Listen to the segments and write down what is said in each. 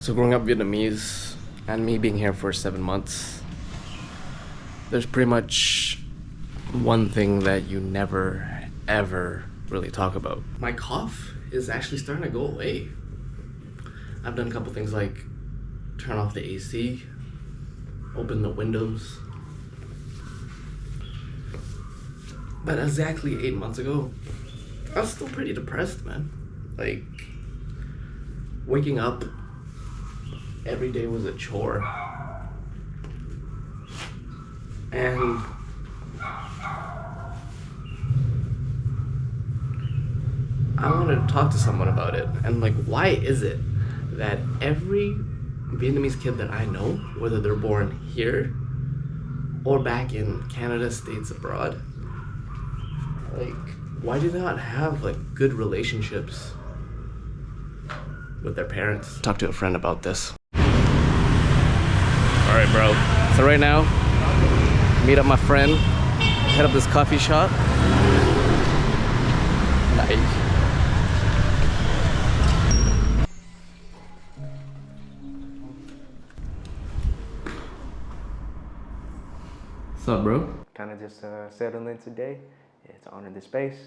So growing up Vietnamese and me being here for 7 months, there's pretty much one thing that you never ever really talk about. My cough is actually starting to go away. I've done a couple things like turn off the AC, open the windows. But exactly 8 months ago, I was still pretty depressed, man. Like, waking up every day was a chore. And I wanted to talk to someone about it. And like, why is it that every Vietnamese kid that I know, whether they're born here or back in Canada, states abroad, like, why do they not have like good relationships with their parents? Talk to a friend about this. All right, bro. So right now, meet up my friend, head up this coffee shop. Nice. What's up, bro? Kind of just settling in today. Yeah, to honor the space.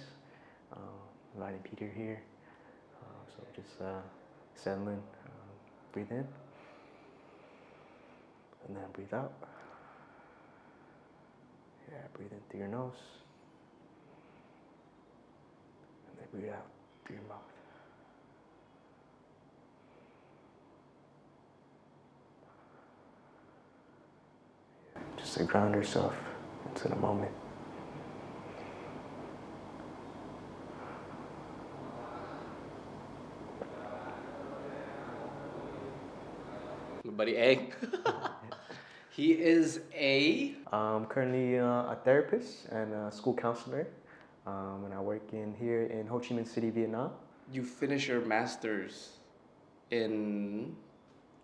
Inviting Peter here. So just settling. Breathe in. And then breathe out. Yeah, breathe in through your nose. And then breathe out through your mouth. Yeah, just to ground yourself into the moment. My buddy A. He is I'm currently a therapist and a school counselor. And I work here in Ho Chi Minh City, Vietnam. You finish your master's in...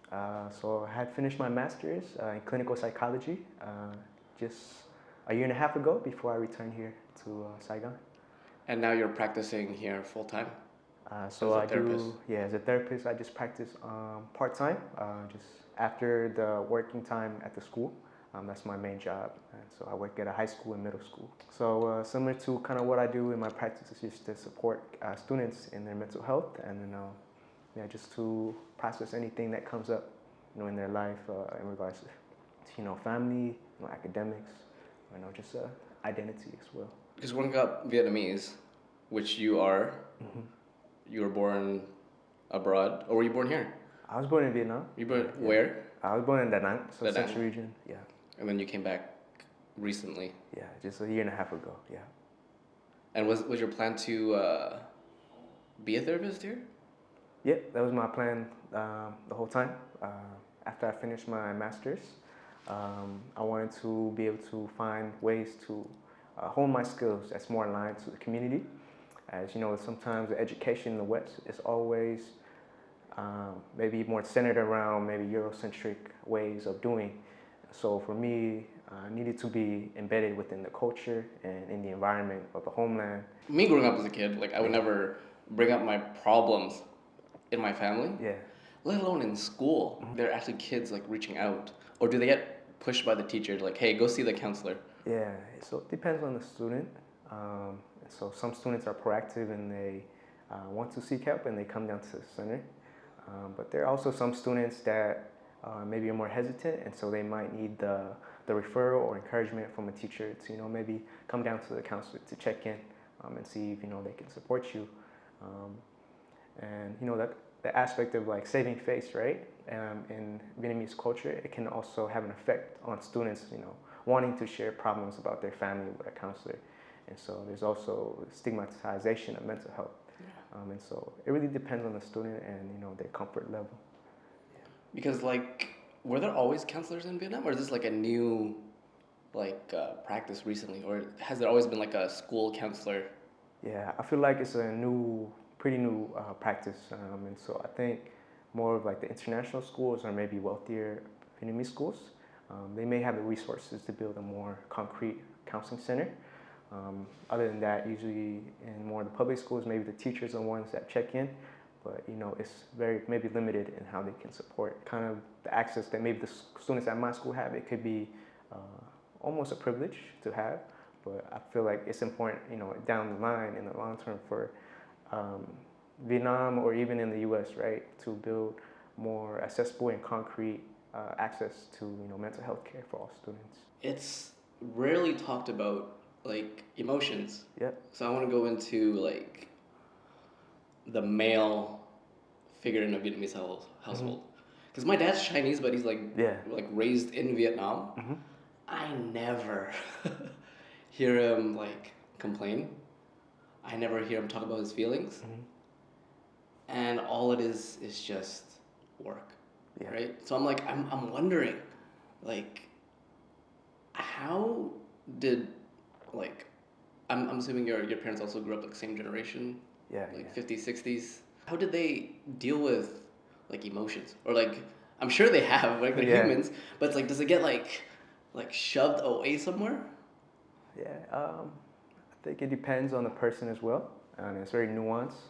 So I had finished my master's in clinical psychology just a year and a half ago before I returned here to Saigon. And now you're practicing here full time? So I do, yeah, as a therapist, I just practice part-time, just after the working time at the school. That's my main job. And so I work at a high school and middle school. So similar to kind of what I do in my practice is just to support students in their mental health and then, yeah, just to process anything that comes up, in their life in regards to, family, academics, just identity as well. Because growing up Vietnamese, which you are, you were born abroad, or were you born here? I was born in Vietnam. You born where? I was born in Da Nang, so Da Nang. Central region, yeah. And then you came back recently? Yeah, just a year and a half ago, yeah. And was your plan to be a therapist here? Yeah, that was my plan the whole time. After I finished my master's, I wanted to be able to find ways to hone my skills that's more aligned to the community. As you know, sometimes the education in the West is always maybe more centered around maybe Eurocentric ways of doing. So for me, I needed to be embedded within the culture and in the environment of the homeland. Me growing up as a kid, like I would never bring up my problems in my family, let alone in school. There are actually kids like reaching out, or do they get pushed by the teacher like, hey, go see the counselor? Yeah, so it depends on the student. So some students are proactive and they want to seek help and they come down to the center. But there are also some students that maybe are more hesitant, and so they might need the referral or encouragement from a teacher to maybe come down to the counselor to check in and see if they can support you. And that the aspect of like saving face, right? In Vietnamese culture, it can also have an effect on students, wanting to share problems about their family with a counselor. And so there's also stigmatization of mental health. And so it really depends on the student and their comfort level. Yeah. Because like, were there always counselors in Vietnam, or is this like a new practice recently, or has there always been like a school counselor? Yeah, I feel like it's a pretty new practice. And so I think more of like the international schools or maybe wealthier Vietnamese schools, they may have the resources to build a more concrete counseling center. Other than that, usually in more of the public schools, maybe the teachers are the ones that check in, but it's very maybe limited in how they can support kind of the access that maybe the students at my school have. It could be almost a privilege to have, but I feel like it's important, down the line in the long term for Vietnam or even in the U.S., right, to build more accessible and concrete access to mental health care for all students. It's rarely talked about, like, emotions. Yep. So I want to go into like the male figure in a Vietnamese household. Because my dad's Chinese, but he's like raised in Vietnam. I never hear him like complain. I never hear him talk about his feelings. And all it is just work, right? So I'm like, I'm wondering, like, how did, like, I'm assuming your parents also grew up like same generation, like 50s, 60s. How did they deal with like emotions? Or like, I'm sure they have, like they're humans, but it's like, does it get like shoved away somewhere? Yeah, I think it depends on the person as well, and it's very nuanced.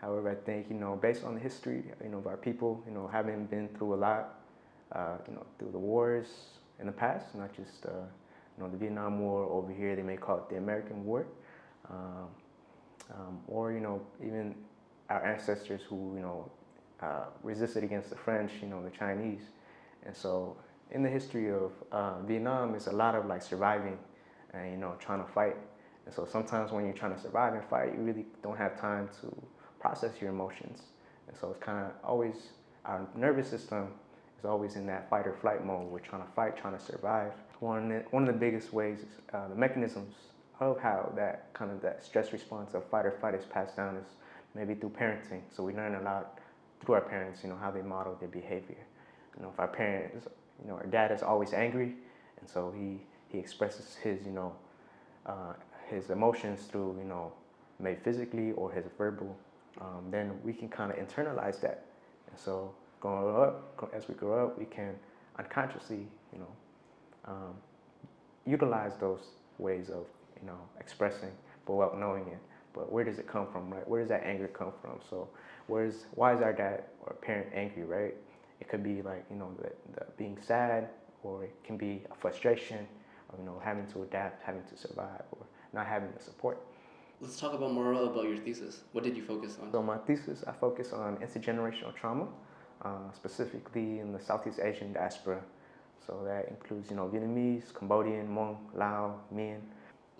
However, I think, based on the history, of our people, having been through a lot, through the wars in the past, not just, the Vietnam War over here, they may call it the American War, or, even our ancestors who, resisted against the French, the Chinese. And so in the history of Vietnam, it's a lot of like surviving and, trying to fight. And so sometimes when you're trying to survive and fight, you really don't have time to process your emotions. And so it's kind of always, our nervous system is always in that fight or flight mode. We're trying to fight, trying to survive. One of the biggest ways, the mechanisms of how that kind of that stress response of fight or flight is passed down is maybe through parenting. So we learn a lot through our parents, how they model their behavior. If our parents, our dad is always angry, and so he expresses his, his emotions through, maybe physically or his verbal, then we can kind of internalize that. And so as we grow up, we can unconsciously, utilize those ways of, expressing, but without knowing it. But where does it come from, right? Where does that anger come from? So why is our dad or parent angry, right? It could be like, the being sad, or it can be a frustration of, having to adapt, having to survive, or not having the support. Let's talk more about your thesis. What did you focus on? So my thesis, I focus on intergenerational trauma, specifically in the Southeast Asian diaspora. So that includes, Vietnamese, Cambodian, Hmong, Lao, Mien.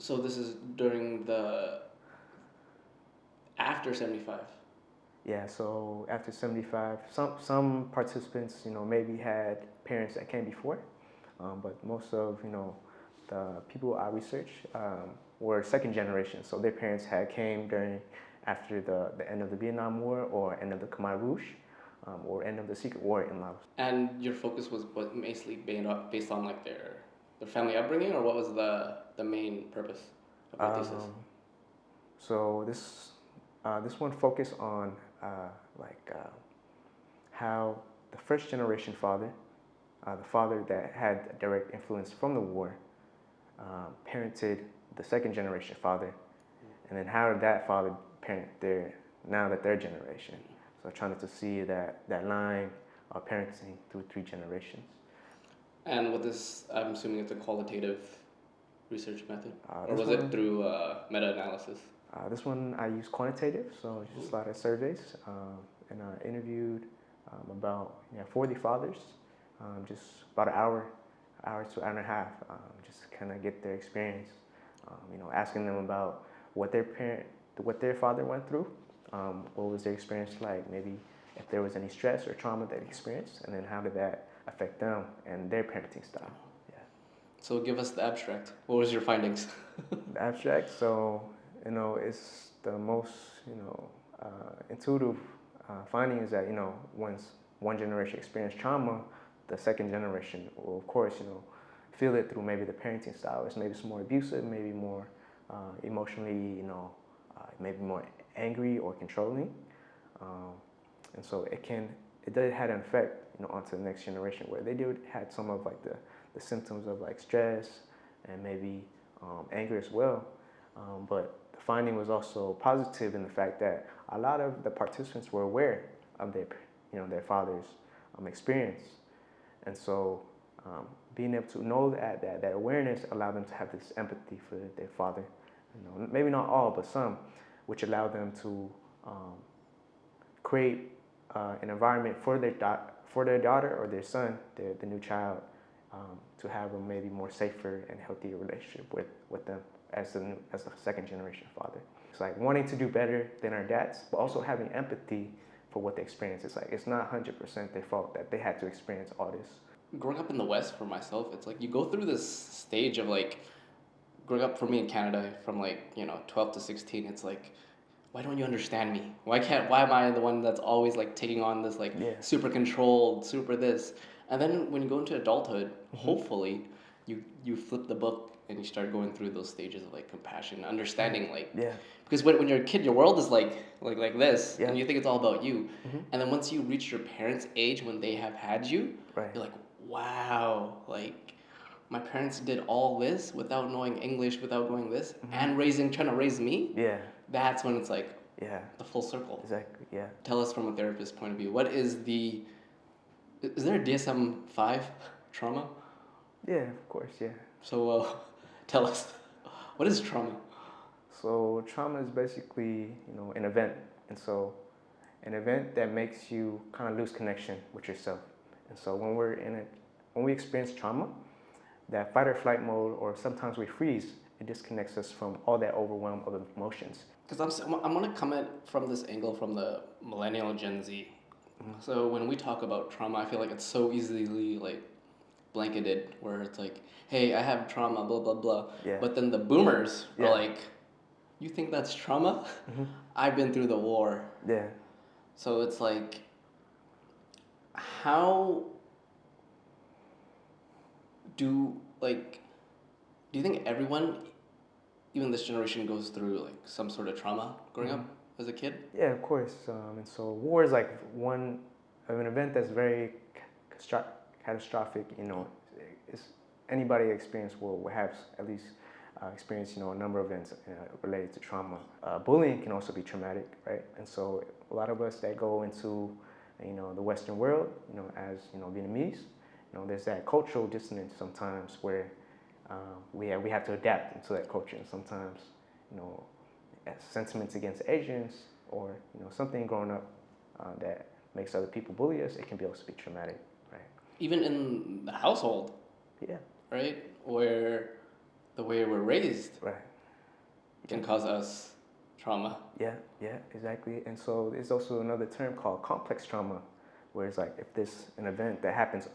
So this is during the after 75? Yeah, so after 75, some participants, maybe had parents that came before, but most of, the people I research were second generation. So their parents had came after the end of the Vietnam War, or end of the Khmer Rouge, or end of the Secret War in Laos. And your focus was basically based on like their family upbringing, or what was the main purpose of your thesis? So this one focused on how the first generation father, the father that had a direct influence from the war, parented the second generation father, and then how did that father parent the third generation. So trying to see that line of parenting through 3 generations. And with this, I'm assuming it's a qualitative research method, or was it through meta-analysis? This one I use quantitative, so just a lot of surveys, and I interviewed about 40 fathers, just about an hour to hour and a half, just kind of get their experience, asking them about what their father went through, what was their experience like, maybe if there was any stress or trauma they experienced, and then how did that affect them and their parenting style. Yeah. So give us the abstract. What was your findings? The abstract, so it's the most intuitive finding is that once one generation experienced trauma, the second generation will of course feel it through maybe the parenting style. Maybe it's more abusive, maybe more emotionally, maybe more angry or controlling, and so it did had an effect onto the next generation, where they had some of like the symptoms of like stress and maybe anger as well, but the the finding was also positive in the fact that a lot of the participants were aware of their father's experience, and so being able to know that awareness allowed them to have this empathy for their father. Maybe not all, but some, which allowed them to create an environment for their daughter or their son, the new child, to have a maybe more safer and healthier relationship with them as the second generation father. It's like wanting to do better than our dads, but also having empathy for what they experience. It's like it's not 100% their fault that they had to experience all this. Growing up in the West for myself, it's like you go through this stage of like, growing up for me in Canada from 12 to 16, it's like, why don't you understand me? Why am I the one that's always like taking on this super controlled, super this? And then when you go into adulthood, hopefully you flip the book and you start going through those stages of like compassion, understanding because when you're a kid, your world is like this, and you think it's all about you. And then once you reach your parents' age when they have had you, you're like, wow, like my parents did all this without knowing English, without knowing this, and trying to raise me. That's when it's like the full circle. Exactly. Yeah. Tell us from a therapist's point of view, is there a DSM-5 trauma? Yeah, of course. Yeah. So tell us, what is trauma? So trauma is basically an event, and so an event that makes you kind of lose connection with yourself. And so when we experience trauma, that fight or flight mode, or sometimes we freeze, it disconnects us from all that overwhelm of emotions. Because I'm going to come at from this angle from the millennial Gen Z. So when we talk about trauma, I feel like it's so easily like blanketed, where it's like, hey, I have trauma, blah, blah, blah. But then the boomers are like, you think that's trauma? I've been through the war. So it's like, how do you think everyone, even this generation, goes through like some sort of trauma growing up as a kid? Yeah, of course. And so war is like an event that's very catastrophic. Anybody experienced war will have at least experienced a number of events related to trauma. Bullying can also be traumatic, right? And so a lot of us that go into the Western world, as Vietnamese, there's that cultural dissonance sometimes where we have to adapt into that culture, and sometimes sentiments against Asians or something growing up that makes other people bully us, it can also be traumatic, right? Even in the household, right, where the way we're raised, can cause us trauma. Yeah, exactly. And so there's also another term called complex trauma, where it's like if there's an event that happens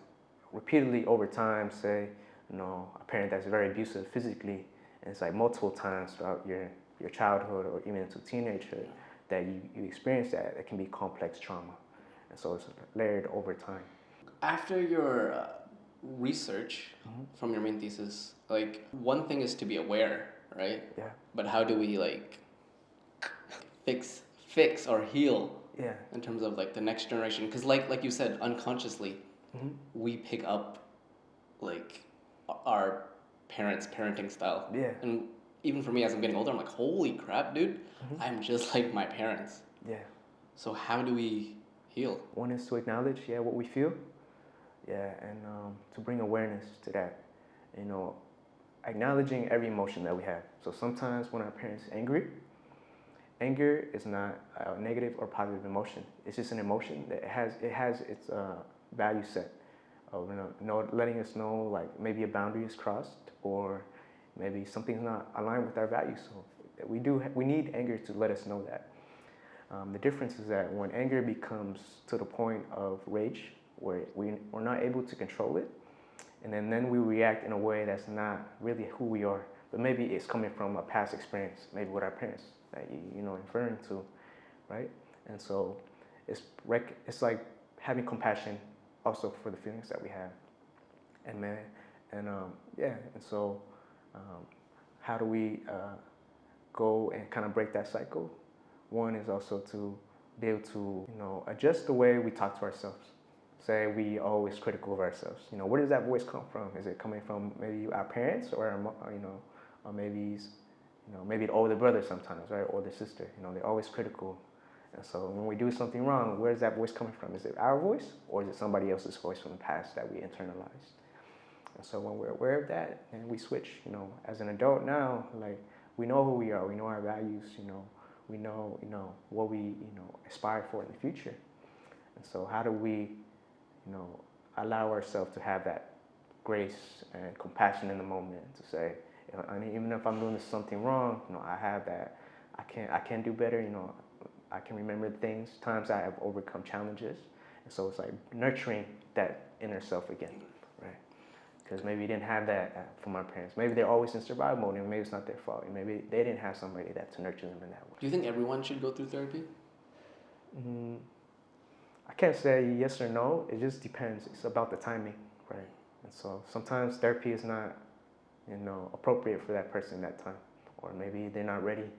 repeatedly over time, say, a parent that's very abusive physically, and it's like multiple times throughout your childhood or even into teenagehood, that you experience that, it can be complex trauma. And so it's layered over time. After your research from your main thesis, like one thing is to be aware, right? But how do we like fix or heal in terms of like the next generation? Because like you said, unconsciously we pick up like our parents' parenting style. And even for me, as I'm getting older, I'm like, holy crap, dude, I'm just like my parents. So how do we heal? One is to acknowledge what we feel, and to bring awareness to that. Acknowledging every emotion that we have. So sometimes when our parents are angry, anger is not a negative or positive emotion. It's just an emotion that has its value set of letting us know like maybe a boundary is crossed, or maybe something's not aligned with our values. So we need anger to let us know that. The difference is that when anger becomes to the point of rage, where we're not able to control it, and then we react in a way that's not really who we are, but maybe it's coming from a past experience, maybe with our parents that referring to, right? And so it's like having compassion also for the feelings that we have, and so how do we go and kind of break that cycle? One is also to be able to adjust the way we talk to ourselves. Say we always critical of ourselves. Where does that voice come from? Is it coming from maybe our parents, or or maybe maybe the older brother sometimes, right, or the sister. They're always critical. And so when we do something wrong, where's that voice coming from? Is it our voice, or is it somebody else's voice from the past that we internalized? And so when we're aware of that and we switch, as an adult now, like, we know who we are, we know our values, we know, what we, aspire for in the future. And so how do we, allow ourselves to have that grace and compassion in the moment to say, even if I'm doing something wrong, I have that, I can do better, I can remember things, times I have overcome challenges. And so it's like nurturing that inner self again, right? Because maybe you didn't have that from our parents. Maybe they're always in survival mode, and maybe it's not their fault. And maybe they didn't have somebody to nurture them in that way. Do you think everyone should go through therapy? I can't say yes or no. It just depends. It's about the timing, right? And so sometimes therapy is not, appropriate for that person that time, or maybe they're not ready,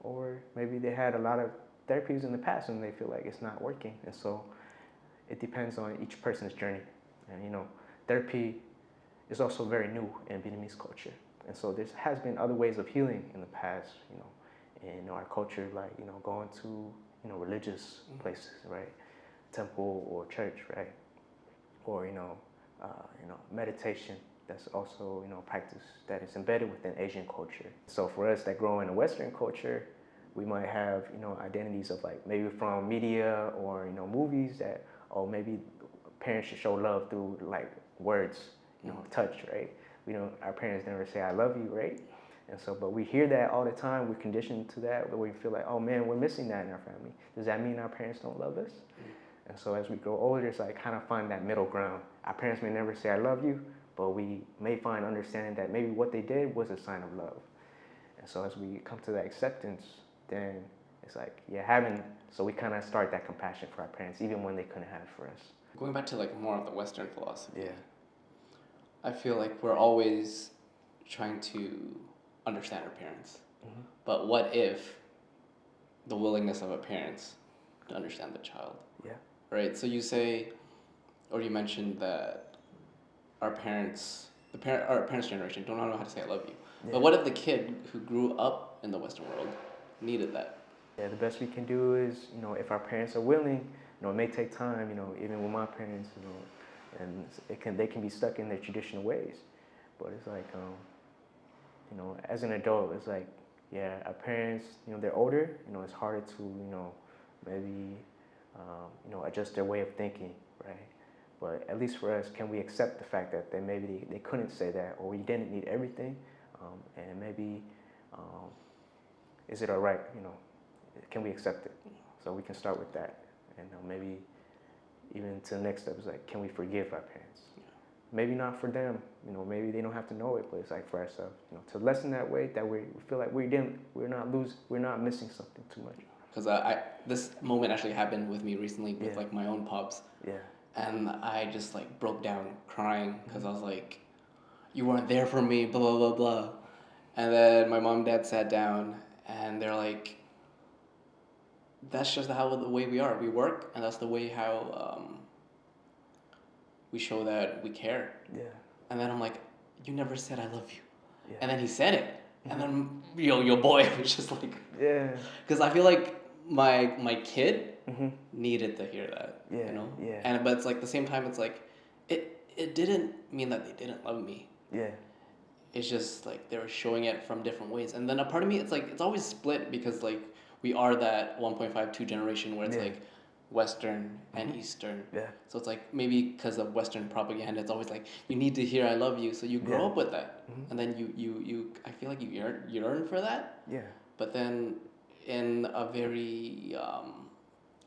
or maybe they had a lot of therapies in the past and they feel like it's not working. And so it depends on each person's journey. And therapy is also very new in Vietnamese culture. And so there has been other ways of healing in the past, in our culture, like, going to, religious places, right? Temple or church, right? Or, meditation. That's also, practice that is embedded within Asian culture. So for us that grow in a Western culture, we might have, identities of, like, maybe from media or, movies that, oh, maybe parents should show love through, like, words, touch, right? Our parents never say I love you, right? And so, but we hear that all the time. We're conditioned to that, where we feel like, oh man, we're missing that in our family. Does that mean our parents don't love us? And so as we grow older, it's like kind of find that middle ground. Our parents may never say I love you, but we may find understanding that maybe what they did was a sign of love. And so as we come to that acceptance, then it's like, so we kind of start that compassion for our parents, even when they couldn't have it for us. Going back to, like, more of the Western philosophy. Yeah. I feel like we're always trying to understand our parents. Mm-hmm. But what if the willingness of our parents to understand the child? Yeah. Right? So you say, or you mentioned that our parents generation don't know how to say I love you. Yeah. But what if the kid who grew up in the Western world needed that? Yeah, the best we can do is, if our parents are willing, it may take time, even with my parents, and they can be stuck in their traditional ways. But it's like, as an adult, it's like, yeah, our parents, they're older, it's harder to, maybe, adjust their way of thinking, right? But at least for us, can we accept the fact that maybe they couldn't say that, or we didn't need everything, and maybe, is it all right, can we accept it? So we can start with that, and maybe even to the next step is like, can we forgive our parents? Yeah. Maybe not for them, maybe they don't have to know it, but it's like for ourselves, to lessen that weight, that we feel like we're not missing something too much. Because this moment actually happened with me recently with like my own pops. Yeah. And I just like broke down crying because I was like, you weren't there for me, blah, blah, blah, blah. And then my mom and dad sat down and they're like, that's just the way we are. We work, and that's the way how we show that we care. Yeah. And then I'm like, you never said I love you. Yeah. And then he said it. And then your boy was just like, yeah. Because I feel like my kid needed to hear that. Yeah. Yeah. And but it's like at the same time, it's like it didn't mean that they didn't love me. Yeah. It's just like they were showing it from different ways. And then a part of me, it's like it's always split because like we are that 1.52 generation where it's like Western and Eastern. Yeah. So it's like maybe because of Western propaganda, it's always like you need to hear I love you, so you grow up with that, and then you I feel like you yearn for that. Yeah. But then in a very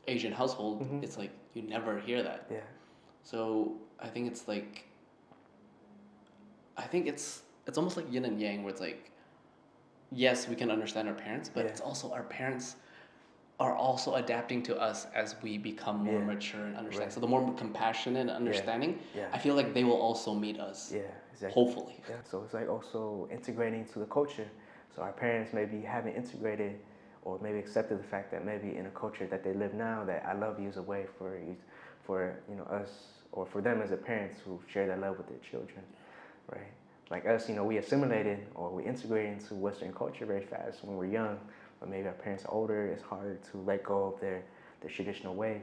Asian household, it's like you never hear that. Yeah. So I think it's like it's almost like yin and yang, where it's like, yes, we can understand our parents, but it's also our parents are also adapting to us as we become more mature and understand. Right. So the more compassionate and understanding, I feel like they will also meet us. Yeah, exactly. Hopefully. Yeah. So it's like also integrating into the culture. So our parents maybe haven't integrated or maybe accepted the fact that maybe in a culture that they live now, that I love you is a way for us or for them as a parents who share that love with their children, right? like us, we assimilated or we integrated into Western culture very fast when we're young, but maybe our parents are older. It's harder to let go of their traditional ways,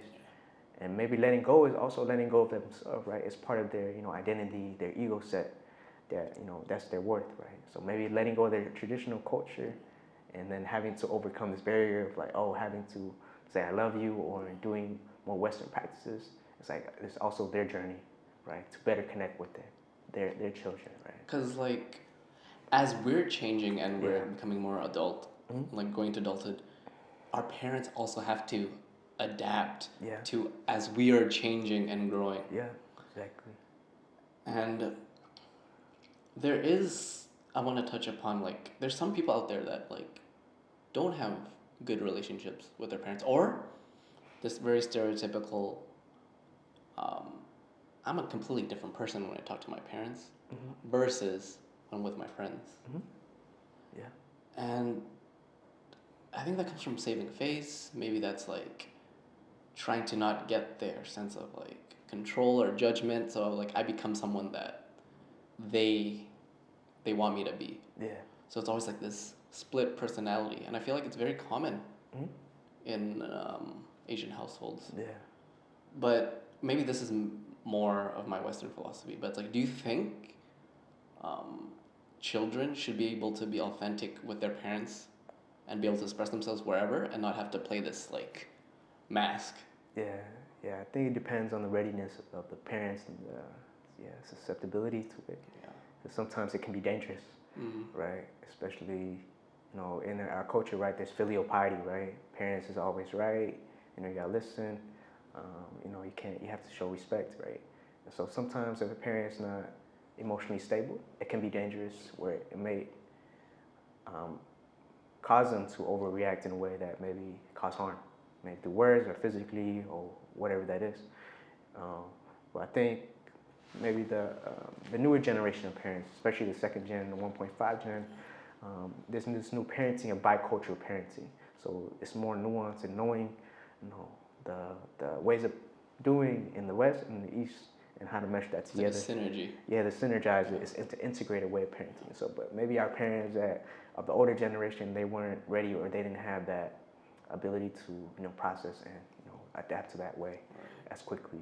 and maybe letting go is also letting go of themselves, right? It's part of their identity, their ego set, that that's their worth, right? So maybe letting go of their traditional culture, and then having to overcome this barrier of like, oh, having to say I love you or doing more Western practices. It's like it's also their journey, right? To better connect with their children, right? Because like, as we're changing and we're becoming more adult, like going to adulthood, our parents also have to adapt to as we are changing and growing. Yeah, exactly. And I want to touch upon like, there's some people out there that like don't have good relationships with their parents, or this very stereotypical, I'm a completely different person when I talk to my parents versus when with my friends. Yeah. And I think that comes from saving face. Maybe that's like trying to not get their sense of like control or judgment. So like I become someone that they want me to be. Yeah. So it's always like this split personality, and I feel like it's very common in Asian households. Yeah. But maybe this is more of my Western philosophy. But it's like, do you think children should be able to be authentic with their parents and be able to express themselves wherever and not have to play this like mask? Yeah. I think it depends on the readiness of the parents and the susceptibility to it. Yeah. Because sometimes it can be dangerous, right? Especially, in our culture, right? There's filial piety, right? Parents is always right. You gotta listen. You have to show respect, right? And so sometimes if a parent's not emotionally stable, it can be dangerous where it may cause them to overreact in a way that maybe cause harm, maybe through words or physically or whatever that is. But I think maybe the newer generation of parents, especially the second gen, the 1.5 gen, there's this new parenting, a bicultural parenting. So it's more nuanced and knowing, the ways of doing in the West and the East and how to mesh that together. It's like a synergy. Yeah, the synergize it. It's an integrated way of parenting. So, but maybe our parents of the older generation, they weren't ready or they didn't have that ability to process and adapt to that way as quickly.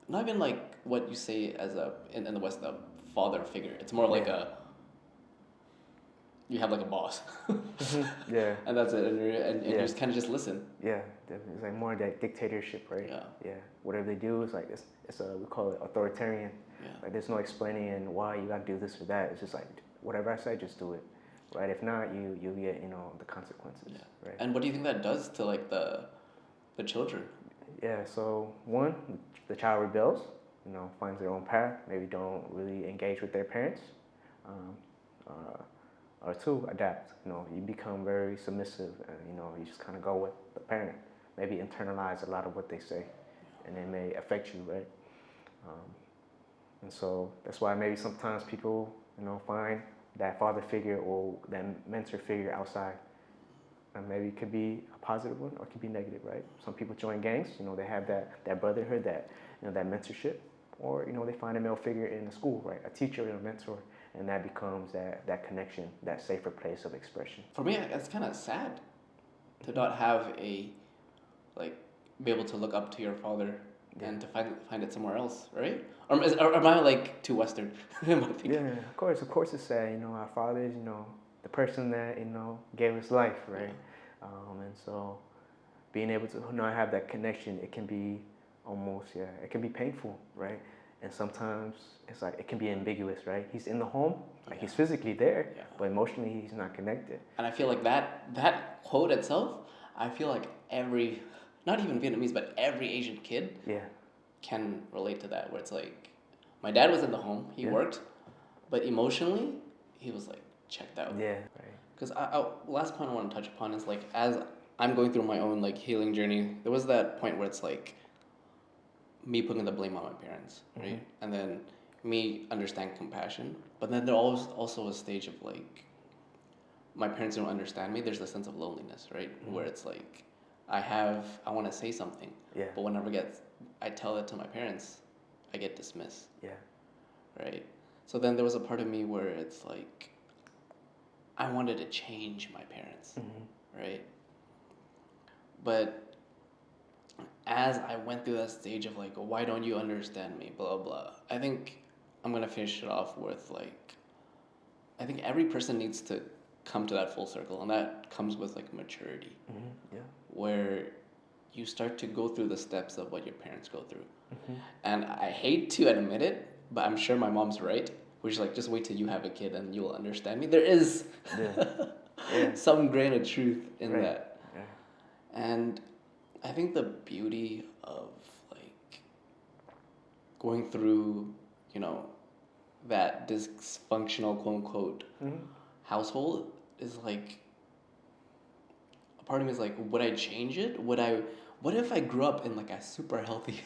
Not even like what you say as in the West, a father figure. It's more like you have like a boss. Yeah. And that's it, and you just kind of just listen. Yeah, definitely. It's like more that dictatorship, right? Yeah. Whatever they do is like we call it authoritarian. Yeah. Like there's no explaining why you gotta do this or that. It's just like whatever I say, just do it, right? If not, you get the consequences, right? And what do you think that does to like the children? Yeah. So one, the child rebels. Finds their own path. Maybe don't really engage with their parents. Or two, adapt. You become very submissive, and you just kind of go with the parent. Maybe internalize a lot of what they say, and it may affect you, right? And so that's why maybe sometimes people, find that father figure or that mentor figure outside. And maybe it could be a positive one or it could be negative, right? Some people join gangs. They have that brotherhood, that that mentorship, or they find a male figure in the school, right? A teacher and a mentor. And that becomes that connection, that safer place of expression. For me, it's kind of sad to not have be able to look up to your father and to find it somewhere else, right? Or am I like too Western? Yeah, of course it's sad. Our fathers, the person that gave us life, right? And so being able to not have that connection, it can be almost it can be painful, right? And sometimes it's like it can be ambiguous, right? He's in the home, like he's physically there, but emotionally he's not connected. And I feel like that quote itself, I feel like every, not even Vietnamese, but every Asian kid can relate to that, where it's like, my dad was in the home, he worked, but emotionally, he was like checked out. Yeah, right. Because last point I want to touch upon is like, as I'm going through my own like healing journey, there was that point where it's like, me putting the blame on my parents, right? And then me understanding compassion. But then there's always also a stage of like, my parents don't understand me. There's a sense of loneliness, right? Where it's like, I want to say something. But whenever I tell it to my parents, I get dismissed. Yeah. Right? So then there was a part of me where it's like, I wanted to change my parents, right? But as I went through that stage of like, why don't you understand me, blah, blah, I think I'm going to finish it off with like, I think every person needs to come to that full circle, and that comes with like maturity, where you start to go through the steps of what your parents go through. And I hate to admit it, but I'm sure my mom's right, which is like, just wait till you have a kid and you'll understand me. There is some grain of truth in that. And I think the beauty of like going through, you know, that dysfunctional quote unquote household is like, a part of me is like, would I change it? What if I grew up in like a super healthy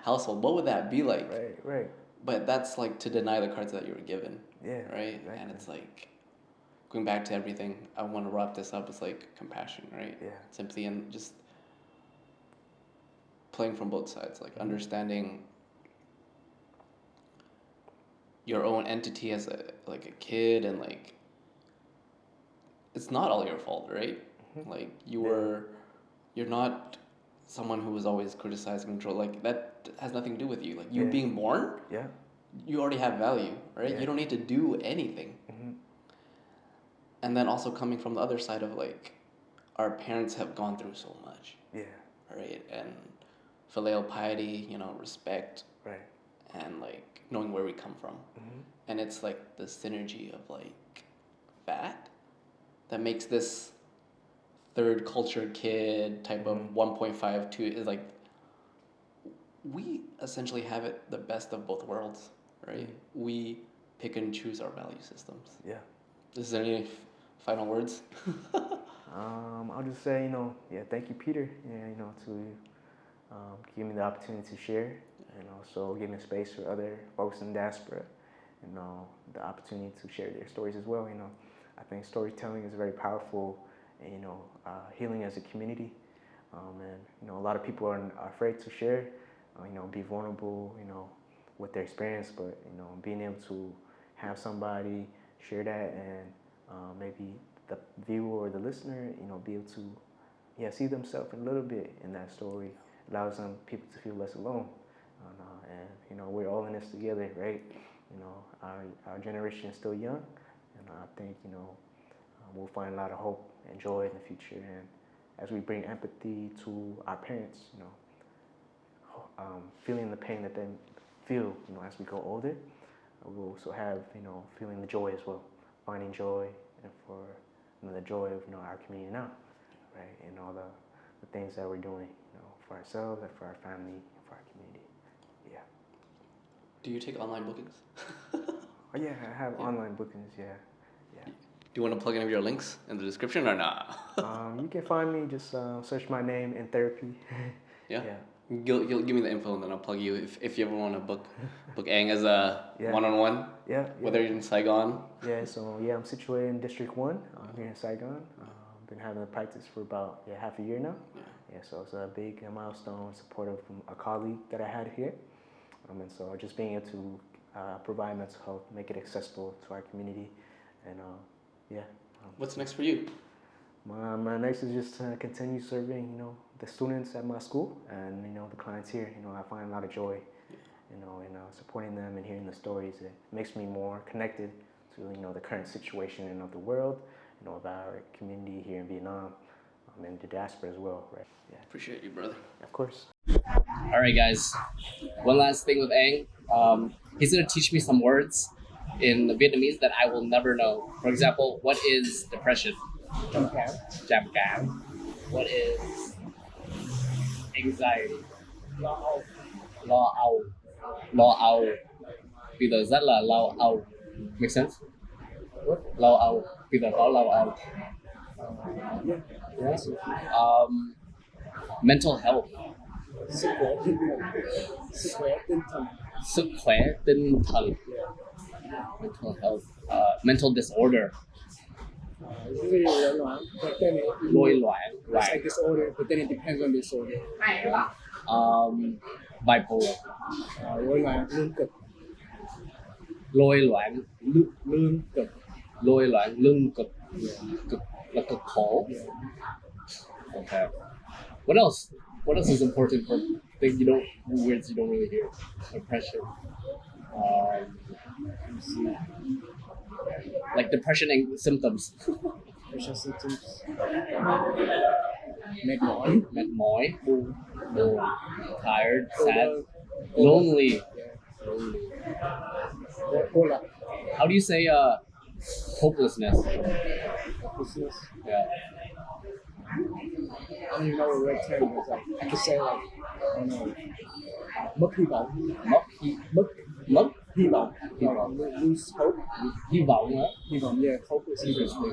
household? What would that be like? Right. But that's like to deny the cards that you were given. Yeah. Right? Exactly. And it's like, going back to everything, I want to wrap this up. It's like compassion, right? Yeah. Simply, and just playing from both sides, like understanding your own entity as a kid, and like, it's not all your fault, right? Like you're not someone who was always criticizing, control. Like that has nothing to do with you. Like you being born, you already have value, right? You don't need to do anything. And then also coming from the other side of like, our parents have gone through so much, right? And filial piety, you know, respect, and like knowing where we come from. And it's like the synergy of like that makes this third culture kid type of 1.52 is like, we essentially have it the best of both worlds, right? We pick and choose our value systems. Is there any final words? I'll just say, you know, thank you, Peter, you know, to give me the opportunity to share, and also give me space for other folks in diaspora, you know, the opportunity to share their stories as well. You know, I think storytelling is very powerful, and, you know, healing as a community. And, you know, a lot of people are afraid to share, you know, be vulnerable, you know, with their experience, but, you know, being able to have somebody share that, and maybe the viewer or the listener, you know, be able to see themselves a little bit in that story, allows them people to feel less alone. And, you know, we're all in this together, right? You know, our generation is still young, and I think, you know, we'll find a lot of hope and joy in the future. And as we bring empathy to our parents, you know, feeling the pain that they feel, you know, as we grow older, we'll also have, you know, feeling the joy as well, finding joy, and for, you know, the joy of, you know, our community now, right? And all the things that we're doing, you know, for ourselves and for our family and for our community. Do you take online bookings? Oh yeah, I have online bookings. Yeah. Do you want to plug any of your links in the description or not? You can find me, just search my name in therapy. You'll give me the info, and then I'll plug you if you ever want to book Aang as a one-on-one. Whether you're in Saigon. So I'm situated in District 1 here in Saigon. Been having a practice for about half a year now. So it's a big milestone, supportive from a colleague that I had here. And so just being able to provide mental health, make it accessible to our community, and What's next for you? My next is just to continue serving, you know, the students at my school, and, you know, the clients here. You know, I find a lot of joy, you know, in supporting them and hearing the stories. It makes me more connected to, you know, the current situation of the world, you know, of our community here in Vietnam, and the diaspora as well, right? Appreciate you, brother. Of course. All right, guys. One last thing with Aang. He's gonna teach me some words in Vietnamese that I will never know. For example, what is depression? Trầm cảm. What is anxiety? Lo âu. Bây giờ rất là lo âu. Make sense? What? Lo âu. Bây giờ có lo âu. Yes. Mental health. Sức khỏe tinh thần. Mental health. Mental disorder. Rối loạn. It's like disorder, but then it depends on disorder. Bipolar. Rối loạn lương cực. lôi loạn lương cực lôi loạn lương cực cực là cực khổ. Okay. What else? What else is important for things words you don't really hear? Depression. Like depression and symptoms. Depression symptoms. Mệt mỏi. Buồn. Tired, sad, lonely. Lonely. Cô lập. How do you say hopelessness? Hopelessness. Yeah. I don't even know what word term is. Like I could say like I don't know. Mất hy vọng. Mất hy vọng. Lose hope. Hy vọng hả? Hy vọng, yeah. Hope is interesting.